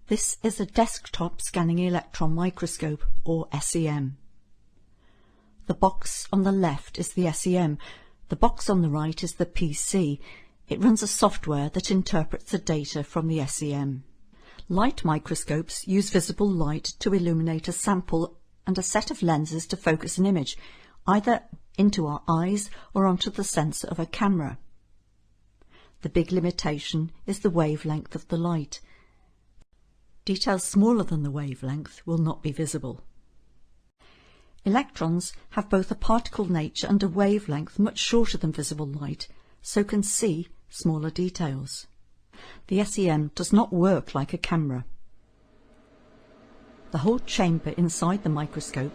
This is a desktop scanning electron microscope, or SEM. The box on the left is the SEM. The box on the right is the PC. It runs a software that interprets the data from the SEM. Light microscopes use visible light to illuminate a sample and a set of lenses to focus an image, either into our eyes or onto the sensor of a camera. The big limitation is the wavelength of the light. Details smaller than the wavelength will not be visible. Electrons have both a particle nature and a wavelength much shorter than visible light, so can see smaller details. The SEM does not work like a camera. The whole chamber inside the microscope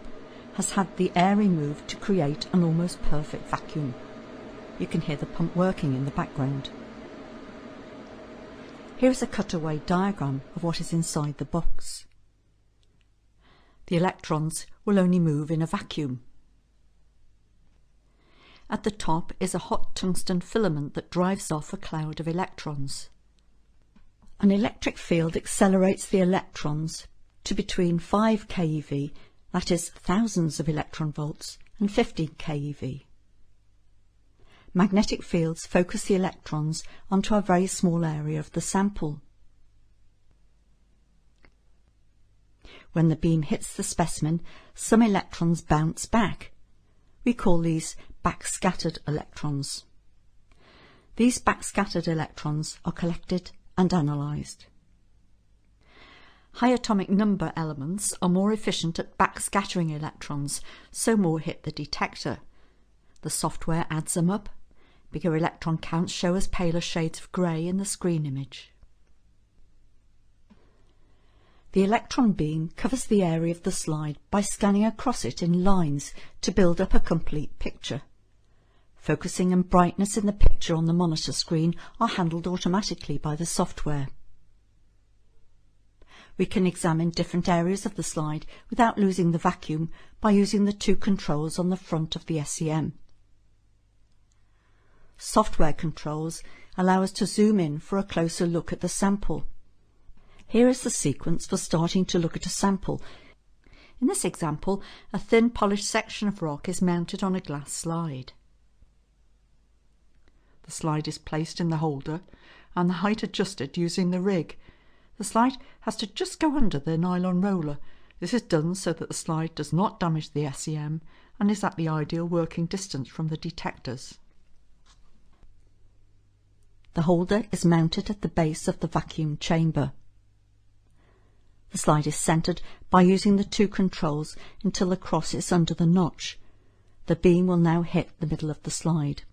has had the air removed to create an almost perfect vacuum. You can hear the pump working in the background. Here is a cutaway diagram of what is inside the box. The electrons will only move in a vacuum. At the top is a hot tungsten filament that drives off a cloud of electrons. An electric field accelerates the electrons to between 5 keV, that is thousands of electron volts, and 15 keV. Magnetic fields focus the electrons onto a very small area of the sample. When the beam hits the specimen, some electrons bounce back. We call these backscattered electrons. These backscattered electrons are collected and analysed. High atomic number elements are more efficient at backscattering electrons, so more hit the detector. The software adds them up. Bigger electron counts show us paler shades of grey in the screen image. The electron beam covers the area of the slide by scanning across it in lines to build up a complete picture. Focusing and brightness in the picture on the monitor screen are handled automatically by the software. We can examine different areas of the slide without losing the vacuum by using the two controls on the front of the SEM. Software controls allow us to zoom in for a closer look at the sample. Here is the sequence for starting to look at a sample. In this example, a thin polished section of rock is mounted on a glass slide. The slide is placed in the holder and the height adjusted using the rig. The slide has to just go under the nylon roller. This is done so that the slide does not damage the SEM and is at the ideal working distance from the detectors. The holder is mounted at the base of the vacuum chamber. The slide is centred by using the two controls until the cross is under the notch. The beam will now hit the middle of the slide.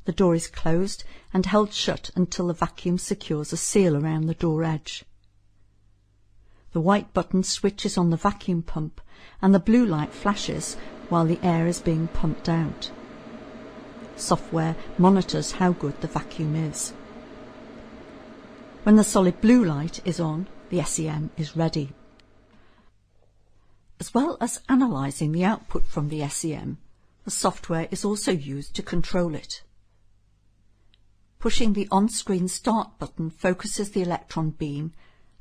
The door is closed and held shut until the vacuum secures a seal around the door edge. The white button switches on the vacuum pump and the blue light flashes while the air is being pumped out. Software monitors how good the vacuum is. When the solid blue light is on, the SEM is ready. As well as analysing the output from the SEM, the software is also used to control it. Pushing the on-screen start button focuses the electron beam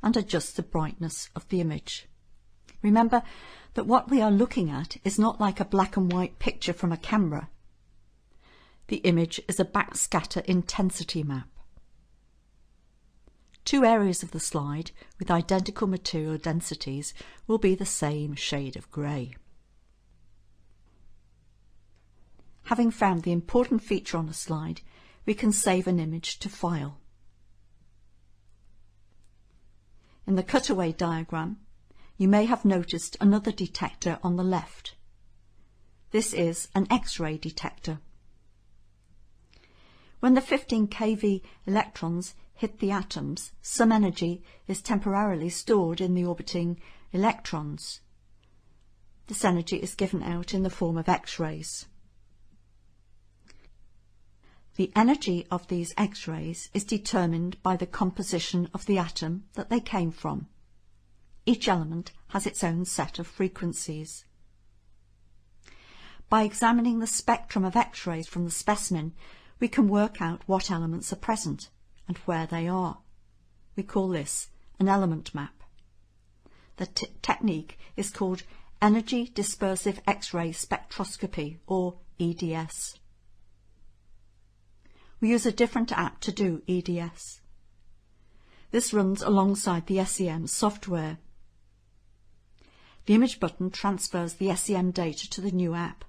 and adjusts the brightness of the image. Remember that what we are looking at is not like a black and white picture from a camera. The image is a backscatter intensity map. Two areas of the slide with identical material densities will be the same shade of grey. Having found the important feature on a slide, we can save an image to file. In the cutaway diagram, you may have noticed another detector on the left. This is an X-ray detector. When the 15 keV electrons hit the atoms, some energy is temporarily stored in the orbiting electrons. This energy is given out in the form of X-rays. The energy of these X-rays is determined by the composition of the atom that they came from. Each element has its own set of frequencies. By examining the spectrum of X-rays from the specimen, we can work out what elements are present and where they are. We call this an element map. The technique is called Energy Dispersive X-ray Spectroscopy, or EDS. We use a different app to do EDS. This runs alongside the SEM software. The image button transfers the SEM data to the new app.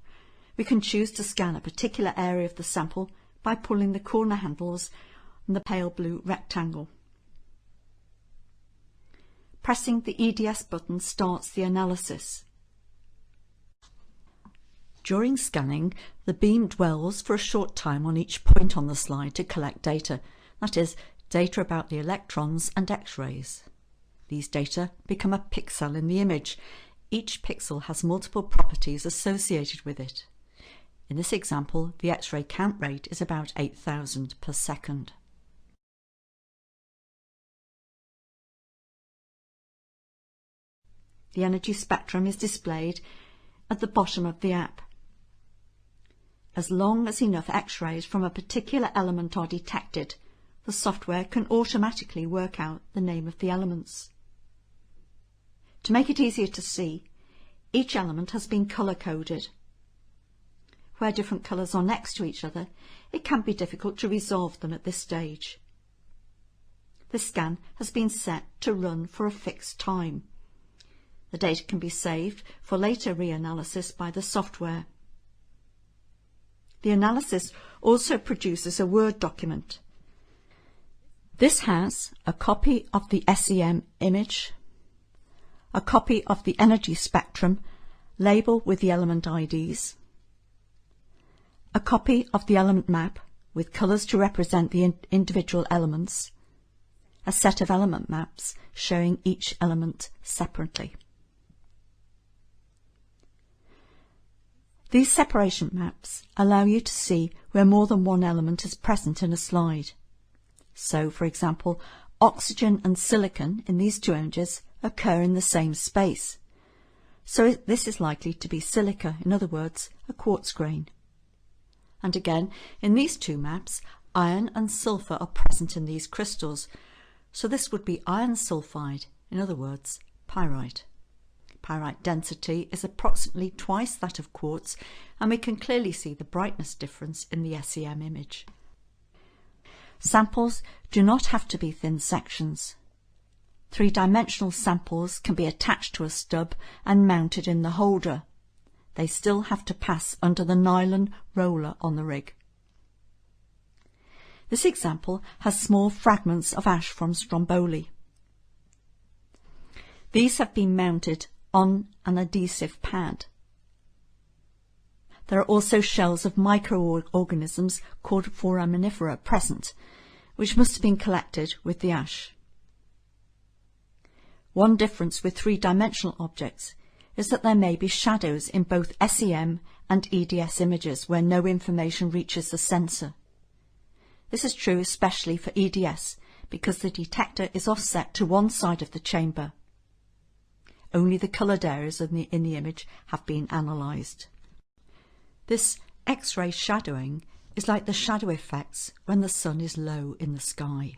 We can choose to scan a particular area of the sample by pulling the corner handles on the pale blue rectangle. Pressing the EDS button starts the analysis. During scanning, the beam dwells for a short time on each point on the slide to collect data, that is, data about the electrons and X-rays. These data become a pixel in the image. Each pixel has multiple properties associated with it. In this example, the X-ray count rate is about 8,000 per second. The energy spectrum is displayed at the bottom of the app. As long as enough X-rays from a particular element are detected, the software can automatically work out the name of the elements. To make it easier to see, each element has been colour-coded. Where different colours are next to each other, it can be difficult to resolve them at this stage. The scan has been set to run for a fixed time. The data can be saved for later reanalysis by the software. The analysis also produces a Word document. This has a copy of the SEM image, a copy of the energy spectrum, label with the element IDs, a copy of the element map with colours to represent the individual elements, a set of element maps showing each element separately. These separation maps allow you to see where more than one element is present in a slide. So, for example, oxygen and silicon in these two images occur in the same space. So this is likely to be silica, in other words, a quartz grain. And again, in these two maps, iron and sulfur are present in these crystals. So this would be iron sulfide, in other words, pyrite. Pyrite density is approximately twice that of quartz, and we can clearly see the brightness difference in the SEM image. Samples do not have to be thin sections. Three-dimensional samples can be attached to a stub and mounted in the holder. They still have to pass under the nylon roller on the rig. This example has small fragments of ash from stromboli. These have been mounted on an adhesive pad. There are also shells of microorganisms called foraminifera present, which must have been collected with the ash. One difference with three-dimensional objects is that there may be shadows in both SEM and EDS images where no information reaches the sensor. This is true especially for EDS because the detector is offset to one side of the chamber. Only the coloured areas in the image have been analysed. This X-ray shadowing is like the shadow effects when the sun is low in the sky.